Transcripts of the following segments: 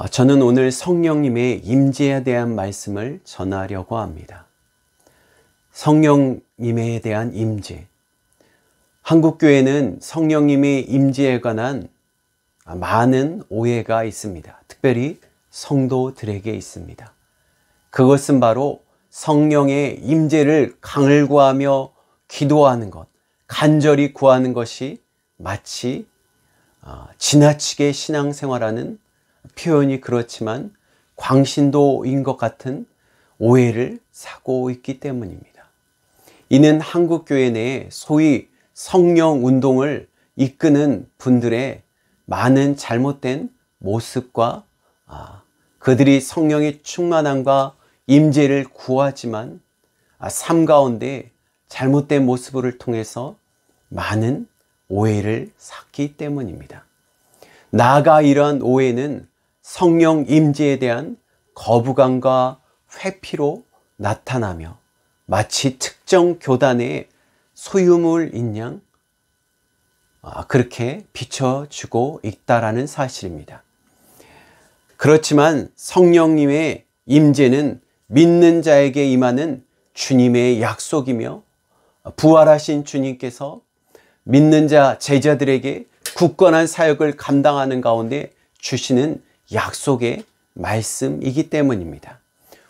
저는 오늘 성령님의 임재에 대한 말씀을 전하려고 합니다. 성령님에 대한 임재. 한국교회는 성령님의 임재에 관한 많은 오해가 있습니다. 특별히 성도들에게 있습니다. 그것은 바로 성령의 임재를 간구하며 기도하는 것, 간절히 구하는 것이 마치 지나치게 신앙생활하는 표현이 그렇지만 광신도인 것 같은 오해를 사고 있기 때문입니다. 이는 한국교회 내에 소위 성령운동을 이끄는 분들의 많은 잘못된 모습과 그들이 성령의 충만함과 임재를 구하지만 삶 가운데 잘못된 모습을 통해서 많은 오해를 샀기 때문입니다. 나아가 이러한 오해는 성령 임재에 대한 거부감과 회피로 나타나며 마치 특정 교단의 소유물인 양 그렇게 비춰주고 있다라는 사실입니다. 그렇지만 성령님의 임재는 믿는 자에게 임하는 주님의 약속이며 부활하신 주님께서 믿는 자 제자들에게 굳건한 사역을 감당하는 가운데 주시는 약속의 말씀이기 때문입니다.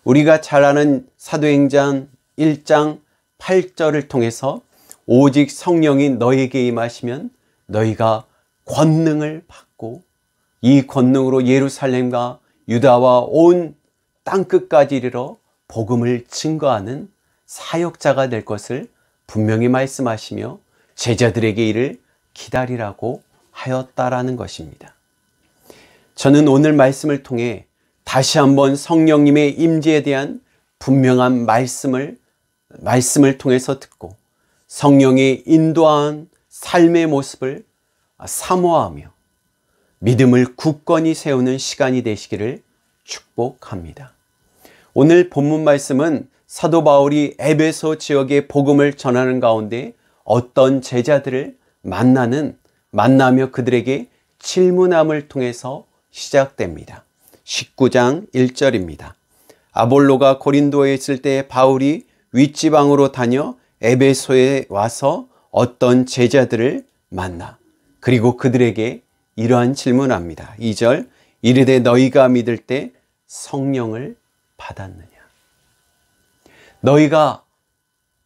우리가 잘 아는 사도행전 1장 8절을 통해서 오직 성령이 너에게 임하시면 너희가 권능을 받고 이 권능으로 예루살렘과 유다와 온 땅끝까지 이르러 복음을 증거하는 사역자가 될 것을 분명히 말씀하시며 제자들에게 이를 기다리라고 하였다라는 것입니다. 저는 오늘 말씀을 통해 다시 한번 성령님의 임재에 대한 분명한 말씀을 통해서 듣고 성령의 인도한 삶의 모습을 사모하며 믿음을 굳건히 세우는 시간이 되시기를 축복합니다. 오늘 본문 말씀은 사도 바울이 에베소 지역의 복음을 전하는 가운데 어떤 제자들을 만나며 그들에게 질문함을 통해서 시작됩니다. 19장 1절입니다. 아볼로가 고린도에 있을 때 바울이 윗지방으로 다녀 에베소에 와서 어떤 제자들을 만나 그리고 그들에게 이러한 질문합니다. 2절 이르되 너희가 믿을 때 성령을 받았느냐. 너희가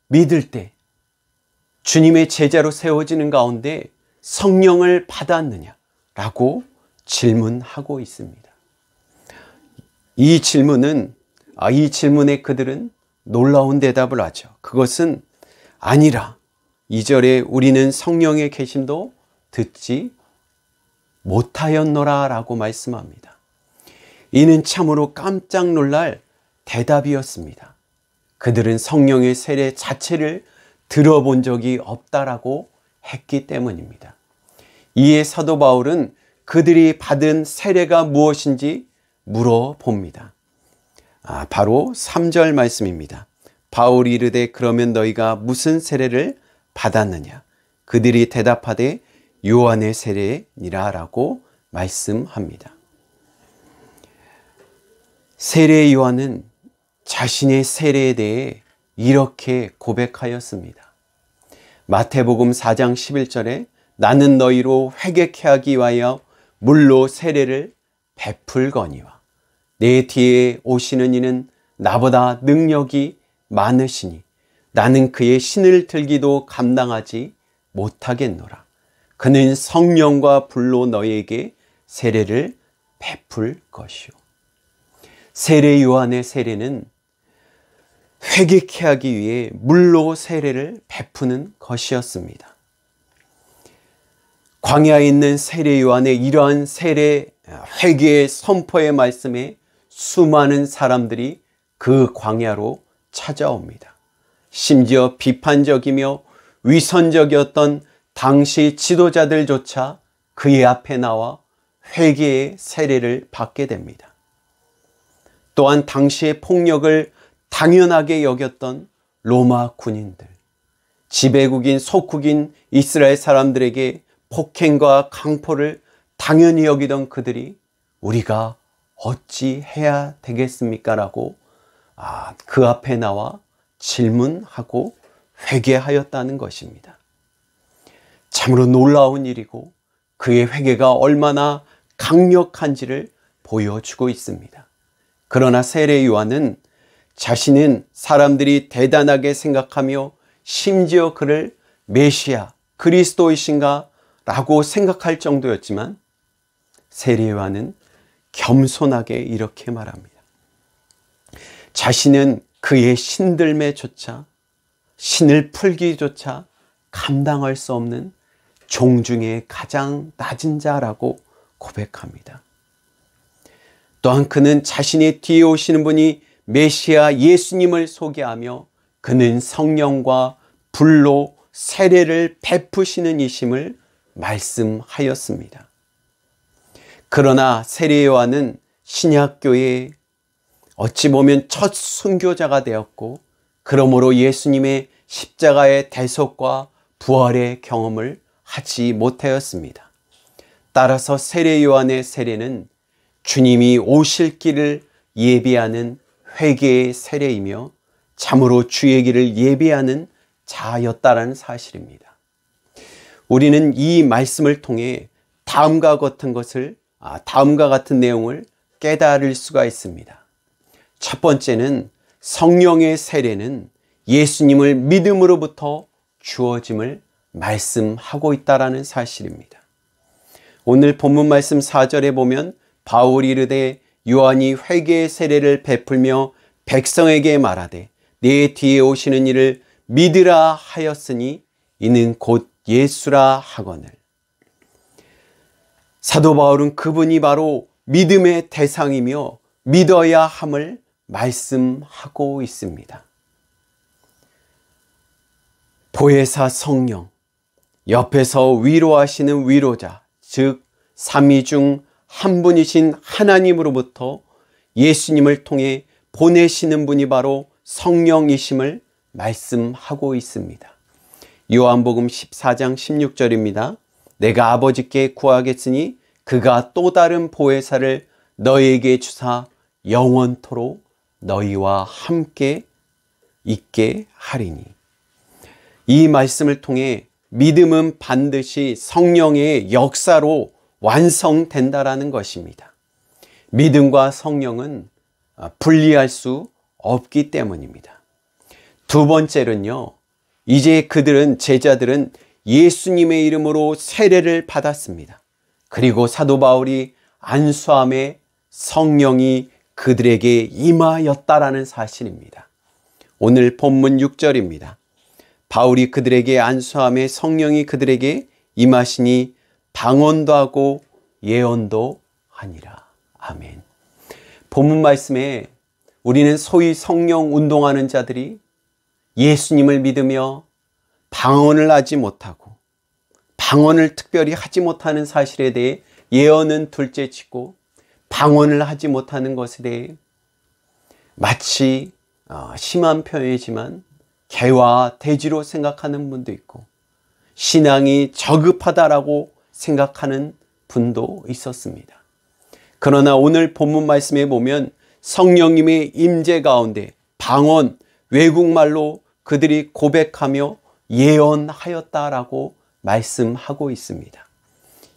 믿을 때 주님의 제자로 세워지는 가운데 성령을 받았느냐라고 질문하고 있습니다. 이 질문에 그들은 놀라운 대답을 하죠. 그것은 아니라 2절에 우리는 성령의 계심도 듣지 못하였노라 라고 말씀합니다. 이는 참으로 깜짝 놀랄 대답이었습니다. 그들은 성령의 세례 자체를 들어본 적이 없다라고 했기 때문입니다. 이에 사도 바울은 그들이 받은 세례가 무엇인지 물어봅니다. 바로 3절 말씀입니다. 바울이 이르되 그러면 너희가 무슨 세례를 받았느냐? 그들이 대답하되 요한의 세례니라 라고 말씀합니다. 세례 요한은 자신의 세례에 대해 이렇게 고백하였습니다. 마태복음 4장 11절에 나는 너희로 회개케 하기 위하여 물로 세례를 베풀거니와 내 뒤에 오시는 이는 나보다 능력이 많으시니 나는 그의 신을 들기도 감당하지 못하겠노라. 그는 성령과 불로 너희에게 세례를 베풀 것이요. 세례 요한의 세례는 회개케 하기 위해 물로 세례를 베푸는 것이었습니다. 광야에 있는 세례 요한의 이러한 세례 회개의 선포의 말씀에 수많은 사람들이 그 광야로 찾아옵니다. 심지어 비판적이며 위선적이었던 당시 지도자들조차 그의 앞에 나와 회개의 세례를 받게 됩니다. 또한 당시의 폭력을 당연하게 여겼던 로마 군인들, 지배국인 속국인 이스라엘 사람들에게 폭행과 강포를 당연히 여기던 그들이 우리가 어찌 해야 되겠습니까? 라고 그 앞에 나와 질문하고 회개하였다는 것입니다. 참으로 놀라운 일이고 그의 회개가 얼마나 강력한지를 보여주고 있습니다. 그러나 세례 요한은 자신은 사람들이 대단하게 생각하며 심지어 그를 메시아, 그리스도이신가 라고 생각할 정도였지만 세례 요한은 겸손하게 이렇게 말합니다. 자신은 그의 신들매조차, 신을 풀기조차 감당할 수 없는 종 중에 가장 낮은 자라고 고백합니다. 또한 그는 자신의 뒤에 오시는 분이 메시아 예수님을 소개하며 그는 성령과 불로 세례를 베푸시는 이심을 말씀하였습니다. 그러나 세례 요한은 신약교회의 어찌 보면 첫 순교자가 되었고 그러므로 예수님의 십자가의 대속과 부활의 경험을 하지 못하였습니다. 따라서 세례 요한의 세례는 주님이 오실 길을 예비하는 회개의 세례이며 참으로 주의 길을 예비하는 자였다라는 사실입니다. 우리는 이 말씀을 통해 다음과 같은 내용을 깨달을 수가 있습니다. 첫 번째는 성령의 세례는 예수님을 믿음으로부터 주어짐을 말씀하고 있다라는 사실입니다. 오늘 본문 말씀 4절에 보면 바울이 이르되 요한이 회개의 세례를 베풀며 백성에게 말하되 내 뒤에 오시는 이를 믿으라 하였으니 이는 곧 예수라 하거늘. 사도 바울은 그분이 바로 믿음의 대상이며 믿어야 함을 말씀하고 있습니다. 보혜사 성령, 옆에서 위로하시는 위로자, 즉 삼위 중 한 분이신 하나님으로부터 예수님을 통해 보내시는 분이 바로 성령이심을 말씀하고 있습니다. 요한복음 14장 16절입니다. 내가 아버지께 구하겠으니 그가 또 다른 보혜사를 너희에게 주사 영원토록 너희와 함께 있게 하리니. 이 말씀을 통해 믿음은 반드시 성령의 역사로 완성된다라는 것입니다. 믿음과 성령은 분리할 수 없기 때문입니다. 두 번째는요, 이제 제자들은 예수님의 이름으로 세례를 받았습니다. 그리고 사도 바울이 안수함에 성령이 그들에게 임하였다라는 사실입니다. 오늘 본문 6절입니다. 바울이 그들에게 안수함에 성령이 그들에게 임하시니 방언도 하고 예언도 하니라. 아멘. 본문 말씀에 우리는 소위 성령 운동하는 자들이 예수님을 믿으며 방언을 하지 못하고 방언을 특별히 하지 못하는 사실에 대해 예언은 둘째치고 방언을 하지 못하는 것에 대해 마치 심한 표현이지만 개와 돼지로 생각하는 분도 있고 신앙이 저급하다라고 생각하는 분도 있었습니다. 그러나 오늘 본문 말씀에 보면 성령님의 임재 가운데 방언, 외국말로 그들이 고백하며 예언하였다라고 말씀하고 있습니다.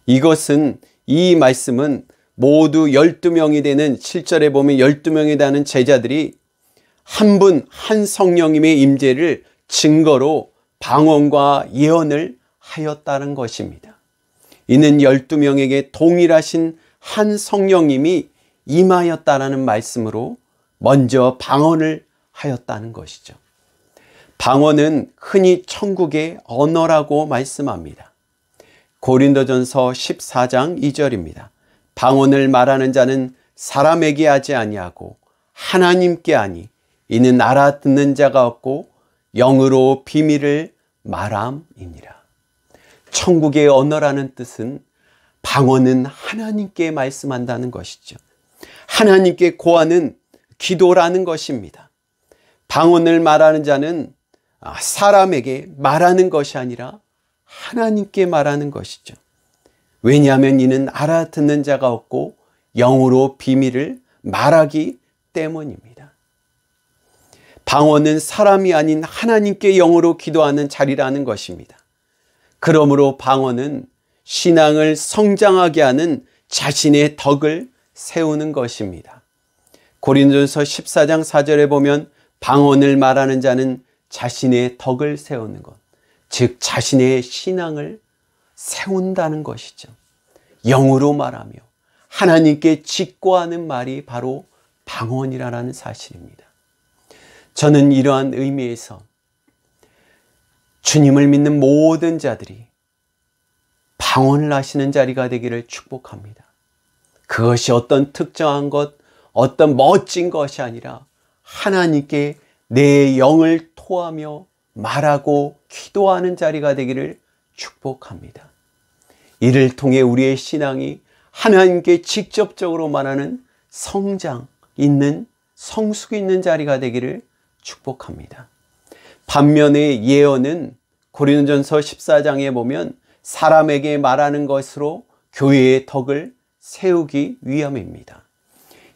이 말씀은 모두 12명이 되는 7절에 보면 12명이 되는 제자들이 한 성령님의 임재를 증거로 방언과 예언을 하였다는 것입니다. 이는 12명에게 동일하신 한 성령님이 임하였다라는 말씀으로 먼저 방언을 하였다는 것이죠. 방언은 흔히 천국의 언어라고 말씀합니다. 고린도전서 14장 2절입니다. 방언을 말하는 자는 사람에게 하지 아니하고 하나님께 하니 이는 알아듣는 자가 없고 영으로 비밀을 말함이니라. 천국의 언어라는 뜻은 방언은 하나님께 말씀한다는 것이죠. 하나님께 고하는 기도라는 것입니다. 방언을 말하는 자는 사람에게 말하는 것이 아니라 하나님께 말하는 것이죠. 왜냐하면 이는 알아듣는 자가 없고 영으로 비밀을 말하기 때문입니다. 방언은 사람이 아닌 하나님께 영으로 기도하는 자리라는 것입니다. 그러므로 방언은 신앙을 성장하게 하는 자신의 덕을 세우는 것입니다. 고린도전서 14장 4절에 보면 방언을 말하는 자는 자신의 덕을 세우는 것, 즉 자신의 신앙을 세운다는 것이죠. 영으로 말하며 하나님께 직고하는 말이 바로 방언이라는 사실입니다. 저는 이러한 의미에서 주님을 믿는 모든 자들이 방언을 하시는 자리가 되기를 축복합니다. 그것이 어떤 특정한 것, 어떤 멋진 것이 아니라 하나님께 내 영을 토하며 말하고 기도하는 자리가 되기를 축복합니다. 이를 통해 우리의 신앙이 하나님께 직접적으로 말하는 성장 있는, 성숙 있는 자리가 되기를 축복합니다. 반면에 예언은 고린도전서 14장에 보면 사람에게 말하는 것으로 교회의 덕을 세우기 위함입니다.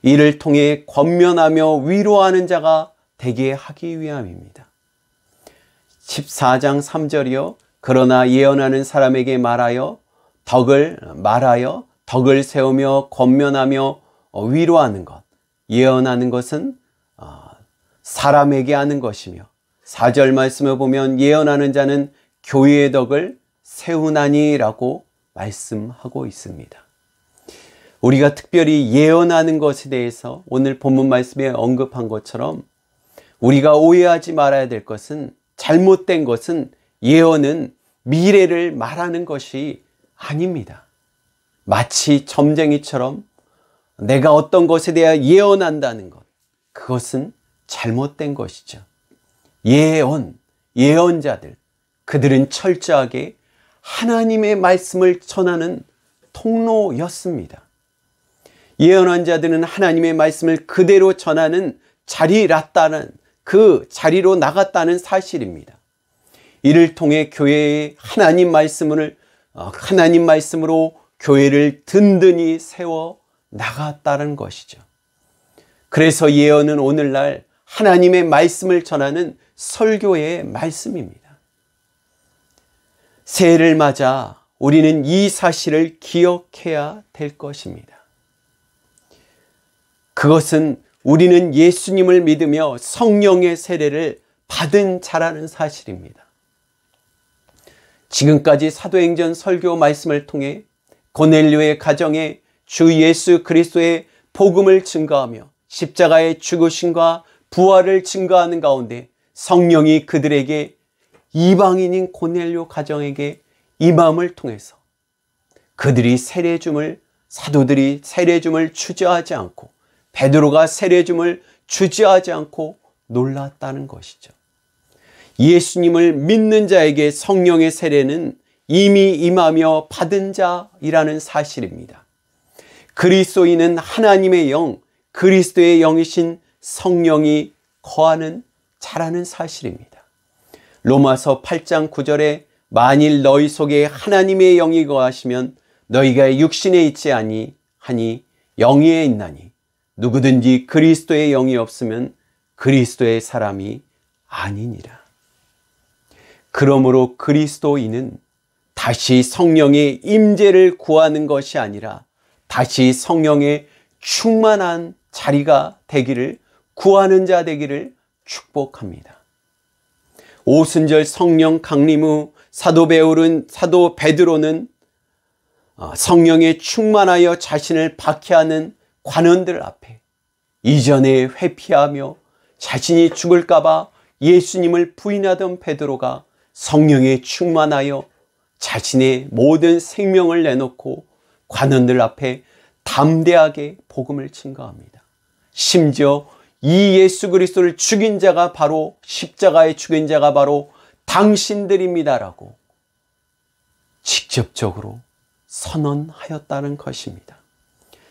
이를 통해 권면하며 위로하는 자가 되게 하기 위함입니다. 14장 3절이요. 그러나 예언하는 사람에게 말하여 덕을 세우며 권면하며 위로하는 것. 예언하는 것은 사람에게 하는 것이며 4절 말씀을 보면 예언하는 자는 교회의 덕을 세우나니라고 말씀하고 있습니다. 우리가 특별히 예언하는 것에 대해서 오늘 본문 말씀에 언급한 것처럼 우리가 오해하지 말아야 될 것은, 잘못된 것은 예언은 미래를 말하는 것이 아닙니다. 마치 점쟁이처럼 내가 어떤 것에 대하여 예언한다는 것, 그것은 잘못된 것이죠. 예언자들, 그들은 철저하게 하나님의 말씀을 전하는 통로였습니다. 예언한 자들은 하나님의 말씀을 그대로 전하는 자리랐다는, 그 자리로 나갔다는 사실입니다. 이를 통해 교회의 하나님 말씀으로 교회를 든든히 세워 나갔다는 것이죠. 그래서 예언은 오늘날 하나님의 말씀을 전하는 설교의 말씀입니다. 새해를 맞아 우리는 이 사실을 기억해야 될 것입니다. 그것은 우리는 예수님을 믿으며 성령의 세례를 받은 자라는 사실입니다. 지금까지 사도행전 설교 말씀을 통해 고넬료의 가정에 주 예수 그리스도의 복음을 증거하며 십자가의 죽으심과 부활을 증거하는 가운데 성령이 그들에게, 이방인인 고넬료 가정에게 임함을 통해서 그들이 사도들이 세례줌을 주저하지 않고, 베드로가 세례줌을 주저하지 않고 놀랐다는 것이죠. 예수님을 믿는 자에게 성령의 세례는 이미 임하며 받은 자이라는 사실입니다. 그리스도인은 하나님의 영, 그리스도의 영이신 성령이 거하는 자라는 사실입니다. 로마서 8장 9절에 만일 너희 속에 하나님의 영이 거하시면 너희가 육신에 있지 아니하니 영에 있나니 누구든지 그리스도의 영이 없으면 그리스도의 사람이 아니니라. 그러므로 그리스도인은 다시 성령의 임재를 구하는 것이 아니라 다시 성령의 충만한 자리가 되기를 구하는 자 되기를 축복합니다. 오순절 성령 강림 후 사도 베드로는 성령에 충만하여 자신을 박해하는 관원들 앞에 이전에 회피하며 자신이 죽을까 봐 예수님을 부인하던 베드로가 성령에 충만하여 자신의 모든 생명을 내놓고 관원들 앞에 담대하게 복음을 증거합니다. 심지어 이 예수 그리스도를 죽인 자가 바로, 십자가에 죽인 자가 바로 당신들입니다라고 직접적으로 선언하였다는 것입니다.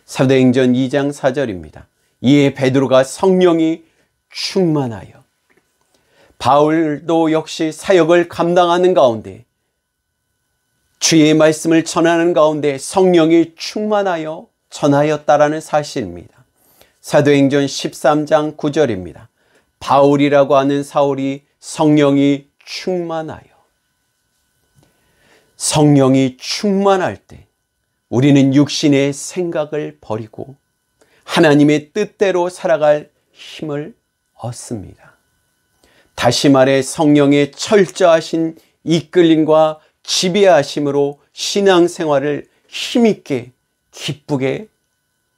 사도행전 2장 4절입니다. 이에 베드로가 성령이 충만하여, 바울도 역시 사역을 감당하는 가운데 주의 말씀을 전하는 가운데 성령이 충만하여 전하였다라는 사실입니다. 사도행전 13장 9절입니다. 바울이라고 하는 사울이 성령이 충만하여. 성령이 충만할 때 우리는 육신의 생각을 버리고 하나님의 뜻대로 살아갈 힘을 얻습니다. 다시 말해 성령의 철저하신 이끌림과 지배하심으로 신앙생활을 힘있게 기쁘게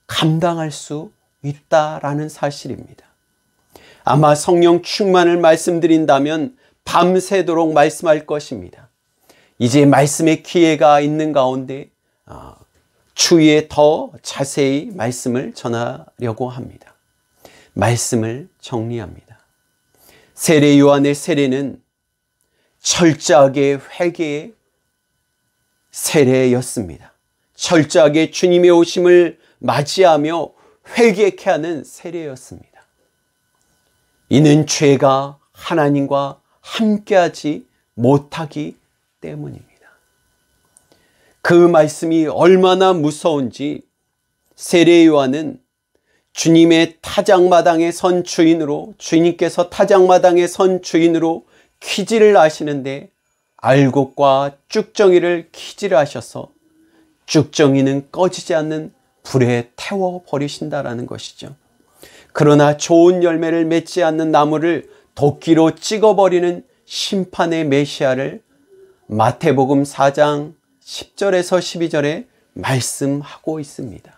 감당할 수 있다라는 사실입니다. 아마 성령 충만을 말씀드린다면 밤새도록 말씀할 것입니다. 이제 말씀의 기회가 있는 가운데 추후에 더 자세히 말씀을 전하려고 합니다. 말씀을 정리합니다. 세례 요한의 세례는 철저하게 회개의 세례였습니다. 철저하게 주님의 오심을 맞이하며 회개케 하는 세례였습니다. 이는 죄가 하나님과 함께하지 못하기 때문입니다. 그 말씀이 얼마나 무서운지 세례 요한은 주님의 타작마당에 선 주인으로, 주님께서 타작마당에 선 주인으로 퀴즈를 하시는데 알곡과 쭉정이를 퀴즈를 하셔서 쭉정이는 꺼지지 않는 불에 태워버리신다라는 것이죠. 그러나 좋은 열매를 맺지 않는 나무를 도끼로 찍어버리는 심판의 메시아를 마태복음 4장 10절에서 12절에 말씀하고 있습니다.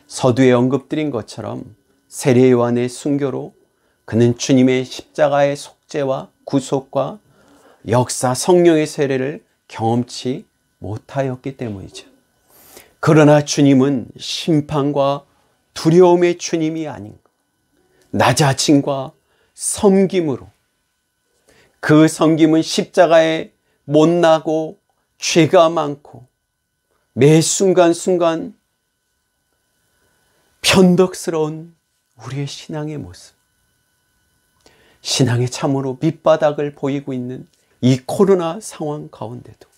서두에 언급드린 것처럼 세례 요한의 순교로 그는 주님의 십자가의 속죄와 구속과 역사 성령의 세례를 경험치 못하였기 때문이죠. 그러나 주님은 심판과 두려움의 주님이 아닌가, 낮아짐과 섬김으로, 그 섬김은 십자가에 못나고 죄가 많고 매 순간순간 변덕스러운 우리의 신앙의 모습, 신앙의 참으로 밑바닥을 보이고 있는 이 코로나 상황 가운데도,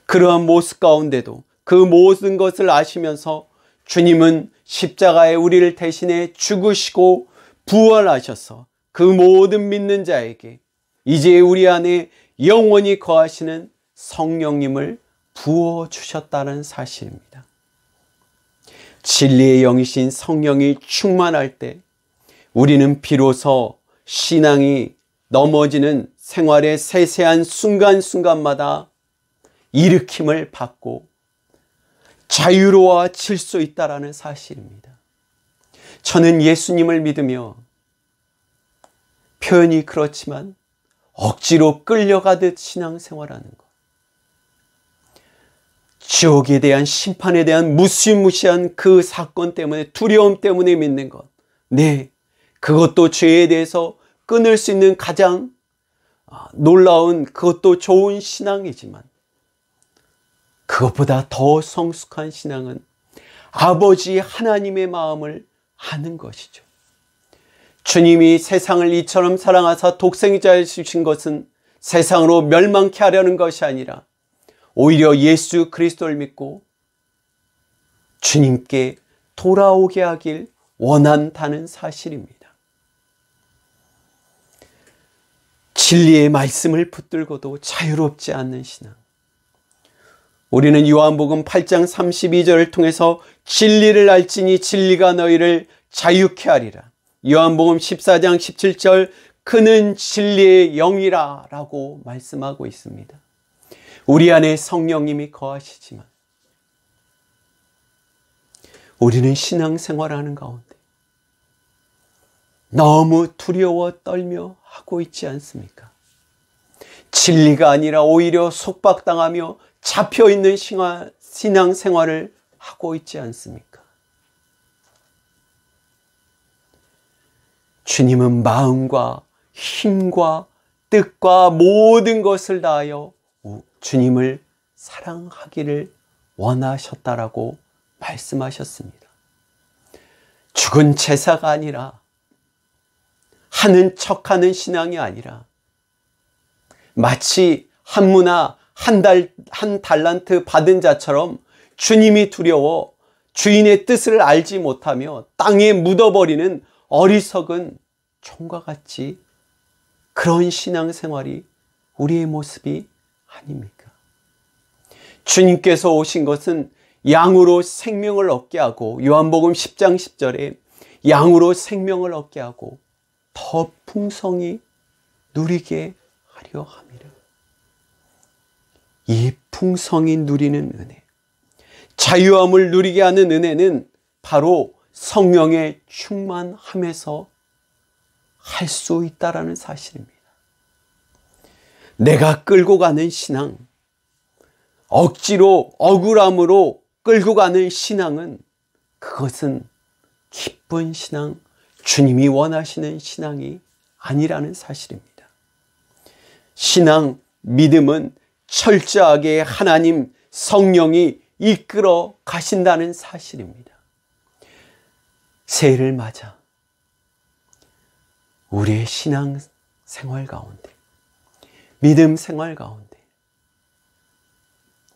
그러한 모습 가운데도 그 모든 것을 아시면서 주님은 십자가에 우리를 대신해 죽으시고 부활하셔서 그 모든 믿는 자에게 이제 우리 안에 영원히 거하시는 성령님을 부어주셨다는 사실입니다. 진리의 영이신 성령이 충만할 때 우리는 비로소 신앙이 넘어지는 생활의 세세한 순간순간마다 일으킴을 받고 자유로워질 수 있다는 사실입니다. 저는 예수님을 믿으며 표현이 그렇지만 억지로 끌려가듯 신앙생활하는 것, 지옥에 대한 심판에 대한 무시무시한 그 사건 때문에, 두려움 때문에 믿는 것, 네, 그것도 죄에 대해서 끊을 수 있는 가장 놀라운, 그것도 좋은 신앙이지만 그것보다 더 성숙한 신앙은 아버지 하나님의 마음을 아는 것이죠. 주님이 세상을 이처럼 사랑하사 독생자를 주신 것은 세상으로 멸망케 하려는 것이 아니라 오히려 예수 그리스도를 믿고 주님께 돌아오게 하길 원한다는 사실입니다. 진리의 말씀을 붙들고도 자유롭지 않는 신앙. 우리는 요한복음 8장 32절을 통해서 진리를 알지니 진리가 너희를 자유케 하리라. 요한복음 14장 17절 그는 진리의 영이라 라고 말씀하고 있습니다. 우리 안에 성령님이 거하시지만 우리는 신앙생활하는 가운데 너무 두려워 떨며 하고 있지 않습니까? 진리가 아니라 오히려 속박당하며 잡혀있는 신앙생활을 하고 있지 않습니까? 주님은 마음과 힘과 뜻과 모든 것을 다하여 주님을 사랑하기를 원하셨다라고 말씀하셨습니다. 죽은 제사가 아니라, 하는 척하는 신앙이 아니라, 마치 한 문화 한 달란트 받은 자처럼 주님이 두려워 주인의 뜻을 알지 못하며 땅에 묻어버리는 어리석은 종과 같이 그런 신앙생활이 우리의 모습이 아닙니까? 주님께서 오신 것은 양으로 생명을 얻게 하고, 요한복음 10장 10절에 양으로 생명을 얻게 하고 더 풍성히 누리게 하려 함이라. 이 풍성히 누리는 은혜, 자유함을 누리게 하는 은혜는 바로 성령의 충만함에서 할 수 있다라는 사실입니다. 내가 끌고 가는 신앙, 억지로 억울함으로 끌고 가는 신앙은, 그것은 기쁜 신앙, 주님이 원하시는 신앙이 아니라는 사실입니다. 신앙, 믿음은 철저하게 하나님 성령이 이끌어 가신다는 사실입니다. 새해를 맞아 우리의 신앙 생활 가운데, 믿음 생활 가운데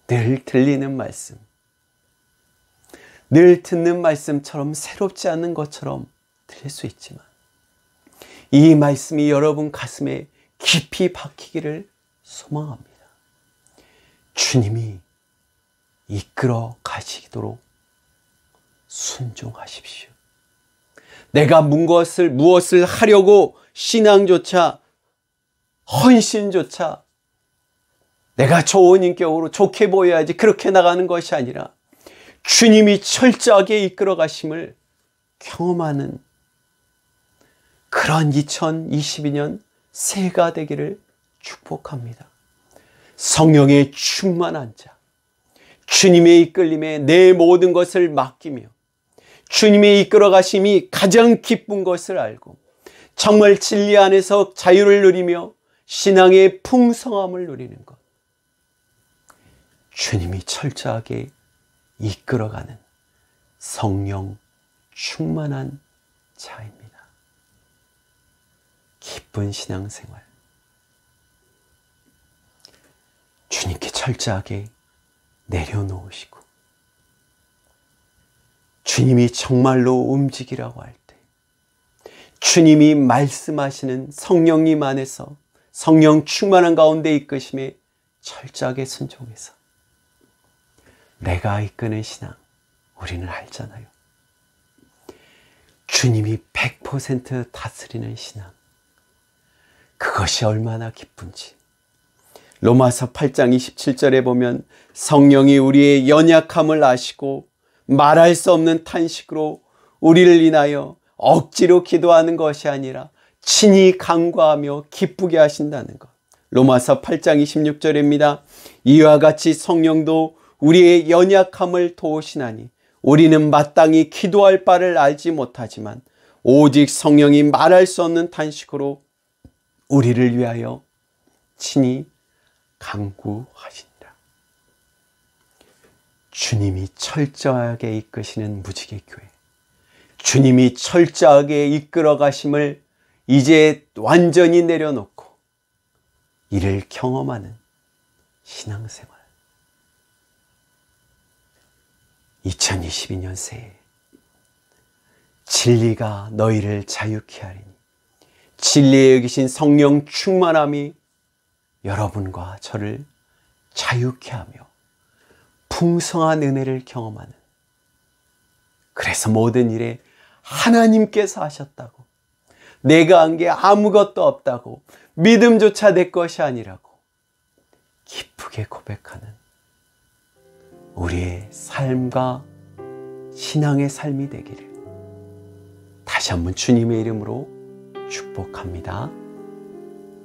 늘 들리는 말씀, 늘 듣는 말씀처럼 새롭지 않은 것처럼 들릴 수 있지만, 이 말씀이 여러분 가슴에 깊이 박히기를 소망합니다. 주님이 이끌어 가시도록 순종하십시오. 내가 무엇을 하려고 신앙조차, 헌신조차 내가 좋은 인격으로 좋게 보여야지 그렇게 나가는 것이 아니라 주님이 철저하게 이끌어 가심을 경험하는 그런 2022년 새해가 되기를 축복합니다. 성령의 충만한 자, 주님의 이끌림에 내 모든 것을 맡기며 주님의 이끌어 가심이 가장 기쁜 것을 알고 정말 진리 안에서 자유를 누리며 신앙의 풍성함을 누리는 것, 주님이 철저하게 이끌어가는 성령 충만한 자입니다. 기쁜 신앙생활, 주님께 철저하게 내려놓으시고 주님이 정말로 움직이라고 할 때, 주님이 말씀하시는 성령님 안에서 성령 충만한 가운데 이끄심에 철저하게 순종해서 내가 이끄는 신앙, 우리는 알잖아요. 주님이 100% 다스리는 신앙, 그것이 얼마나 기쁜지. 로마서 8장 27절에 보면 성령이 우리의 연약함을 아시고 말할 수 없는 탄식으로 우리를 인하여 억지로 기도하는 것이 아니라 친히 간구하며 기쁘게 하신다는 것. 로마서 8장 26절입니다. 이와 같이 성령도 우리의 연약함을 도우시나니 우리는 마땅히 기도할 바를 알지 못하지만 오직 성령이 말할 수 없는 탄식으로 우리를 위하여 친히 간구하신다. 주님이 철저하게 이끄시는 무지개 교회, 주님이 철저하게 이끌어 가심을 이제 완전히 내려놓고 이를 경험하는 신앙생활, 2022년 새해 진리가 너희를 자유케 하리니 진리에 여기신 성령 충만함이 여러분과 저를 자유케 하며 풍성한 은혜를 경험하는, 그래서 모든 일에 하나님께서 하셨다고, 내가 한 게 아무것도 없다고, 믿음조차 내 것이 아니라고 기쁘게 고백하는 우리의 삶과 신앙의 삶이 되기를 다시 한번 주님의 이름으로 축복합니다.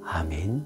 아멘.